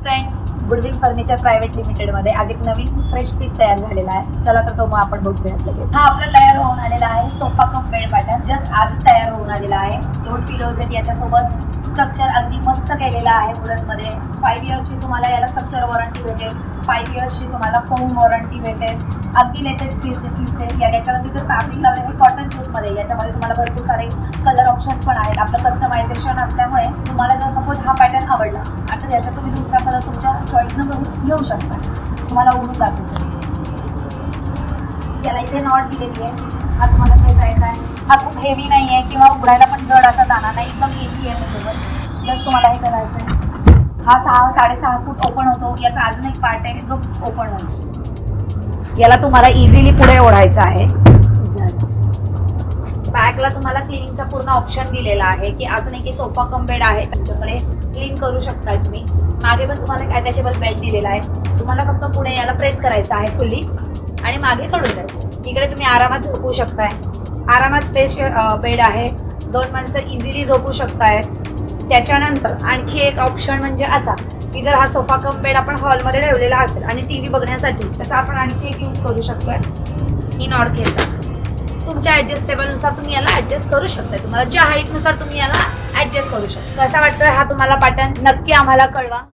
Friends, goodwill furniture private limited मध्ये आज एक नवीन फ्रेश पीस तयार झालेला आहे. चला तर तो मग आपण बघूयात लगेच. हा आपला तयार होऊन आलेला आहे sofa cum bed pattern. Just आज तयार होऊन आलेला आहे. 2 पिलोज आहेत याच्यासोबत. स्ट्रक्चर अगदी मस्त केलेला आहे वुडन मध्ये. 5 इयर्सची तुम्हाला याला स्ट्रक्चर वॉरंटी भेटेल. 5 इयर्सची तुम्हाला फोम वॉरंटी भेटेल. अगदी लेटेस्ट पीस आहे. याच्यावरती जर फॅब्रिक लावलं हे कॉटन जूट मध्ये. याच्यामध्ये तुम्हाला भरपूर सारे कलर ऑप्शन्स पण आहेत. आपलं कस्टमायझेशन असल्यामुळे तुम्हाला जर सपोज हा पॅटर्न आवडला आता याच्यात तुम्ही दुसरा कलर तुमच्या चॉईसनं घेऊ शकता. तुम्हाला उघडून दाखवतो. याला इथे नॉट दिलेली आहे. हा तुम्हाला खेचायचा आहे. हा खूप हेवी नाही आहे किंवा उघडायला पण जड असा जाणार नाही. एकदम इझी आहे. त्याच्यावर जस्ट तुम्हाला हे करायचं आहे. हा 6-6.5 फूट ओपन होतो. याचा अजून एक पार्ट आहे जो ओपन होतो. याला तुम्हाला इझिली पुढे ओढायचा आहे. बॅकला तुम्हाला क्लिनिंगचा पूर्ण ऑप्शन दिलेला आहे की असं नाही की सोफा कम बेड आहे तुमच्याकडे क्लीन करू शकता तुम्ही. मागे पण तुम्हाला एक अटॅचेबल बेल्ट दिलेला आहे. तुम्हाला फक्त पुढे याला प्रेस करायचं आहे फुल्ली आणि मागे सोडून द्यायचं. इकडे तुम्ही आरामात झोपू शकताय. आरामात स्पेस बेड आहे. 2 माणसं इझिली झोपू शकताय. त्याच्यानंतर आणखी एक ऑप्शन म्हणजे असा की जर हा सोफा कम बेड आपण हॉलमध्ये ठेवलेला असेल आणि टीव्ही बघण्यासाठी तसं आपण आणखी एक यूज करू शकतोय. ही नॉट घेता तुमच्या ॲडजस्टेबलनुसार तुम्ही याला ॲडजस्ट करू शकता. तुम्हाला ज्या हाईटनुसार तुम्ही याला ॲडजस्ट करू शकता. कसा वाटतोय हा तुम्हाला पॅटर्न नक्की आम्हाला कळवा.